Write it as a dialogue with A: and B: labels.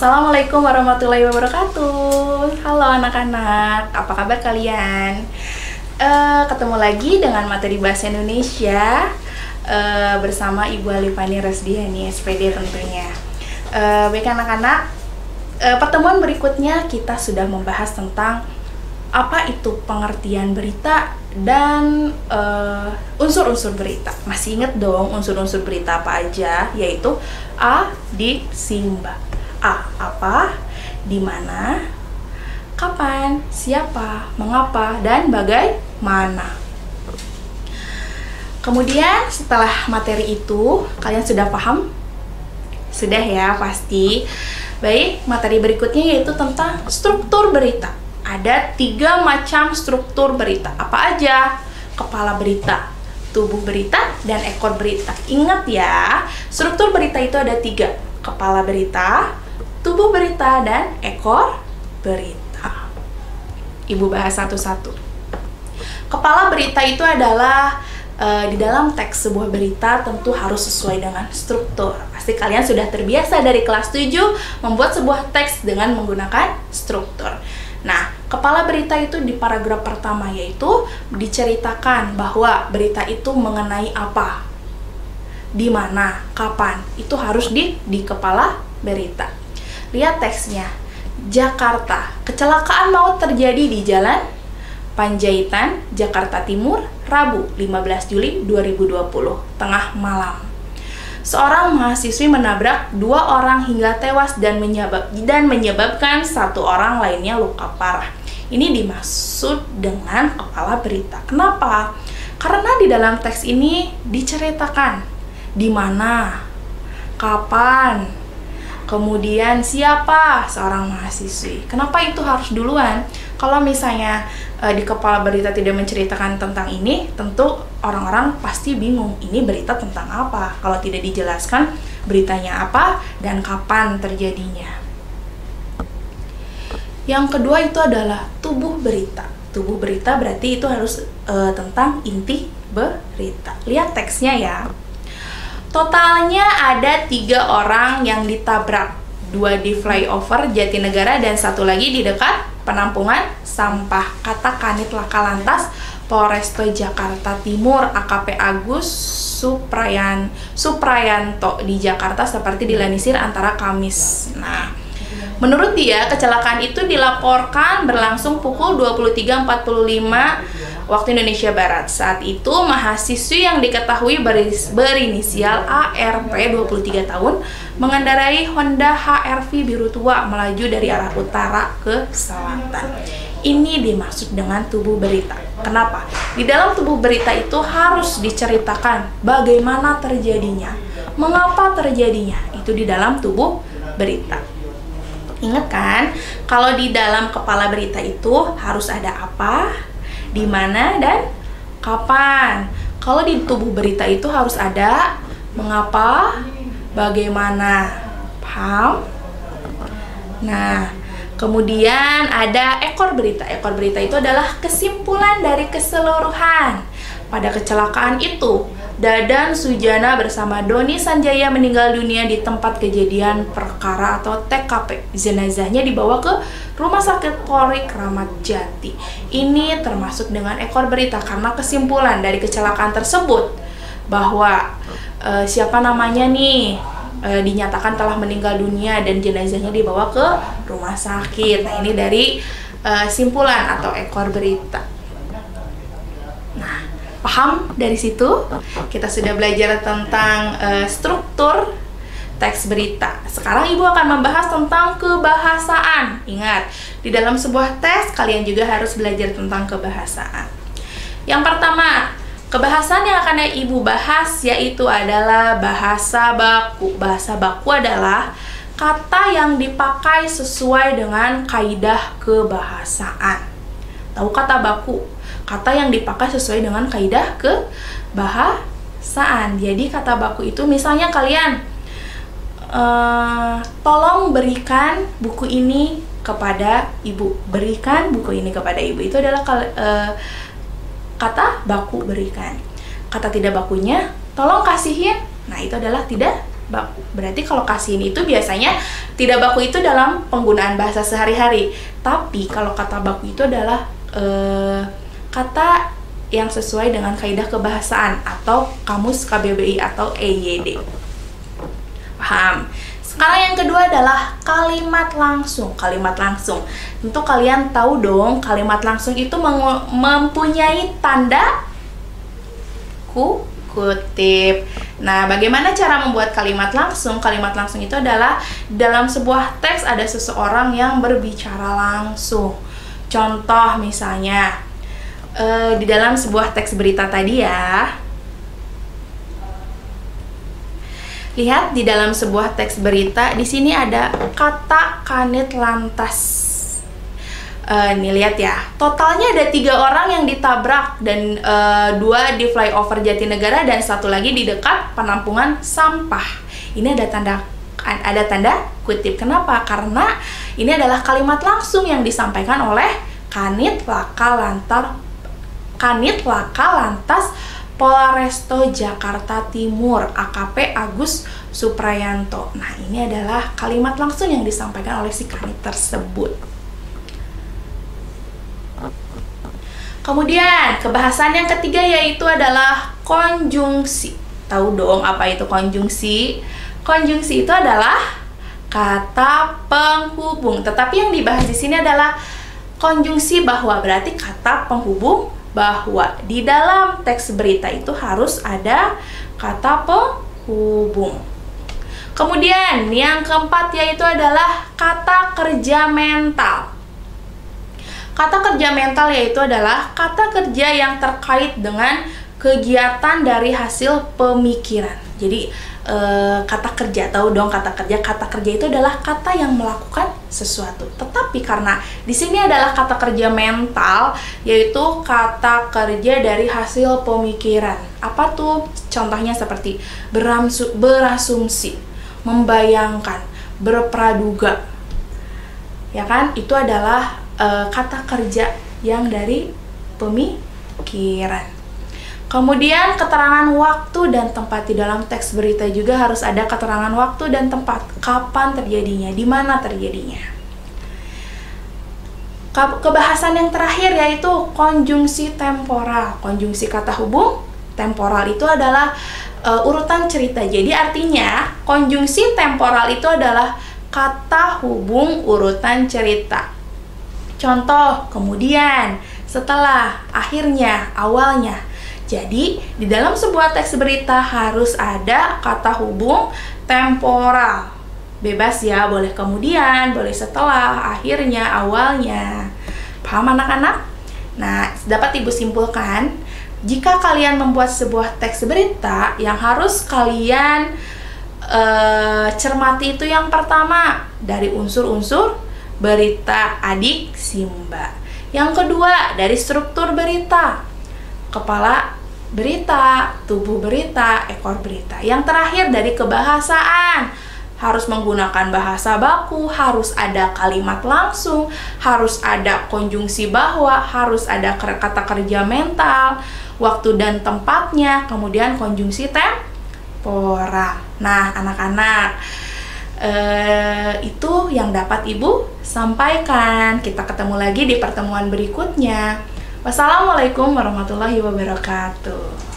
A: Assalamualaikum warahmatullahi wabarakatuh. Halo anak-anak, apa kabar kalian? Ketemu lagi dengan materi bahasa Indonesia bersama Ibu Alifani Rasdiani SPD tentunya. Baik anak-anak, pertemuan berikutnya kita sudah membahas tentang apa itu pengertian berita dan unsur-unsur berita. Masih inget dong unsur-unsur berita apa aja? Yaitu A, di, simba. A, apa, di mana, kapan, siapa, mengapa, dan bagaimana. Kemudian setelah materi itu, kalian sudah paham? Sudah ya, pasti. Baik, materi berikutnya yaitu tentang struktur berita. Ada 3 macam struktur berita. Apa aja? Kepala berita, tubuh berita, dan ekor berita. Ingat ya, struktur berita itu ada 3. Kepala berita, tubuh berita, dan ekor berita. Ibu bahas satu-satu. Kepala berita itu adalah di dalam teks sebuah berita tentu harus sesuai dengan struktur. Pasti kalian sudah terbiasa dari kelas 7 membuat sebuah teks dengan menggunakan struktur. Nah, kepala berita itu di paragraf pertama yaitu diceritakan bahwa berita itu mengenai apa, di mana, kapan. Itu harus di kepala berita. Lihat teksnya. Jakarta, kecelakaan maut terjadi di Jalan Panjaitan, Jakarta Timur, Rabu 15 Juli 2020, tengah malam. Seorang mahasiswi menabrak 2 orang hingga tewas dan menyebabkan 1 orang lainnya luka parah. Ini dimaksud dengan kepala berita. Kenapa? Karena di dalam teks ini diceritakan di mana, kapan, kemudian siapa seorang mahasiswi. Kenapa itu harus duluan? Kalau misalnya di kepala berita tidak menceritakan tentang ini, tentu orang-orang pasti bingung, ini berita tentang apa? Kalau tidak dijelaskan beritanya apa dan kapan terjadinya. Yang kedua itu adalah tubuh berita. Tubuh berita berarti itu harus tentang inti berita. Lihat teksnya ya. Totalnya ada 3 orang yang ditabrak, 2 di flyover Jatinegara dan 1 lagi di dekat penampungan sampah. Kata Kanit Laka Lantas Polresta Jakarta Timur AKP Agus Suprayanto di Jakarta seperti dilansir Antara Kamis. Nah, menurut dia kecelakaan itu dilaporkan berlangsung pukul 23.45 waktu Indonesia Barat. Saat itu mahasiswi yang diketahui berinisial ARP 23 tahun mengendarai Honda HR-V biru tua melaju dari arah utara ke selatan. Ini dimaksud dengan tubuh berita. Kenapa? Di dalam tubuh berita itu harus diceritakan bagaimana terjadinya, mengapa terjadinya. Itu di dalam tubuh berita. Ingat kan, kalau di dalam kepala berita itu harus ada apa, di mana, dan kapan. Kalau di tubuh berita itu harus ada mengapa, bagaimana. Paham? Nah, kemudian ada ekor berita. Ekor berita itu adalah kesimpulan dari keseluruhan. Pada kecelakaan itu, Dadan Sujana bersama Doni Sanjaya meninggal dunia di tempat kejadian perkara atau TKP. Jenazahnya dibawa ke Rumah Sakit Polri Kramat Jati. Ini termasuk dengan ekor berita karena kesimpulan dari kecelakaan tersebut bahwa siapa namanya nih dinyatakan telah meninggal dunia dan jenazahnya dibawa ke rumah sakit. Nah, ini dari simpulan atau ekor berita. Nah, paham dari situ? Kita sudah belajar tentang struktur teks berita. Sekarang Ibu akan membahas tentang kebahasaan. Ingat, di dalam sebuah teks kalian juga harus belajar tentang kebahasaan. Yang pertama, kebahasaan yang akan Ibu bahas yaitu adalah bahasa baku. Bahasa baku adalah kata yang dipakai sesuai dengan kaidah kebahasaan. Tahu kata baku? Kata yang dipakai sesuai dengan kaidah kebahasaan. Jadi kata baku itu misalnya kalian tolong berikan buku ini kepada ibu. Berikan buku ini kepada ibu. Itu adalah kata baku berikan. Kata tidak bakunya tolong kasihin. Nah, itu adalah tidak baku. Berarti kalau kasihin itu biasanya tidak baku itu dalam penggunaan bahasa sehari-hari. Tapi kalau kata baku itu adalah kata yang sesuai dengan kaidah kebahasaan atau kamus KBBI atau EYD. Paham? Sekarang yang kedua adalah kalimat langsung. Kalimat langsung. Tentu kalian tahu dong, kalimat langsung itu mempunyai tanda kutip. Nah, bagaimana cara membuat kalimat langsung? Kalimat langsung itu adalah dalam sebuah teks ada seseorang yang berbicara langsung. Contoh misalnya di dalam sebuah teks berita tadi ya. Lihat di dalam sebuah teks berita di sini ada kata kanit lantas. Nih lihat ya, totalnya ada 3 orang yang ditabrak dan 2 di flyover Jatinegara dan 1 lagi di dekat penampungan sampah. Ini ada tanda kutip. Kenapa? Karena ini adalah kalimat langsung yang disampaikan oleh Kanit Laka Lantas Polresto Jakarta Timur AKP Agus Suprayanto. Nah, ini adalah kalimat langsung yang disampaikan oleh si kanit tersebut. Kemudian, kebahasan yang ketiga yaitu adalah konjungsi. Tahu dong apa itu konjungsi? Konjungsi itu adalah kata penghubung. Tetapi yang dibahas di sini adalah konjungsi bahwa, berarti kata penghubung bahwa. Di dalam teks berita itu harus ada kata penghubung. Kemudian, yang keempat yaitu adalah kata kerja mental. Kata kerja mental yaitu adalah kata kerja yang terkait dengan kegiatan dari hasil pemikiran. Jadi kata kerja, tahu dong kata kerja. Kata kerja itu adalah kata yang melakukan sesuatu. Tetapi karena di sini adalah kata kerja mental, yaitu kata kerja dari hasil pemikiran. Apa tuh? Contohnya seperti berasumsi, membayangkan, berpraduga. Ya kan? Itu adalah kata kerja yang dari pemikiran. Kemudian keterangan waktu dan tempat. Di dalam teks berita juga harus ada keterangan waktu dan tempat. Kapan terjadinya, di mana terjadinya. Kebahasan yang terakhir yaitu konjungsi temporal. Konjungsi kata hubung temporal itu adalah urutan cerita. Jadi artinya konjungsi temporal itu adalah kata hubung urutan cerita. Contoh, kemudian, setelah, akhirnya, awalnya. Jadi, di dalam sebuah teks berita harus ada kata hubung temporal. Bebas ya, boleh kemudian, boleh setelah, akhirnya, awalnya. Paham anak-anak? Nah, dapat Ibu simpulkan, jika kalian membuat sebuah teks berita, yang harus kalian cermati itu yang pertama, dari unsur-unsur berita adik Simba. Yang kedua, dari struktur berita. Kepala berita, tubuh berita, ekor berita. Yang terakhir, dari kebahasaan. Harus menggunakan bahasa baku, harus ada kalimat langsung, harus ada konjungsi bahwa, harus ada kata kerja mental, waktu dan tempatnya, kemudian konjungsi temporal. Nah, anak-anak, itu yang dapat Ibu sampaikan. Kita ketemu lagi di pertemuan berikutnya. Wassalamualaikum warahmatullahi wabarakatuh.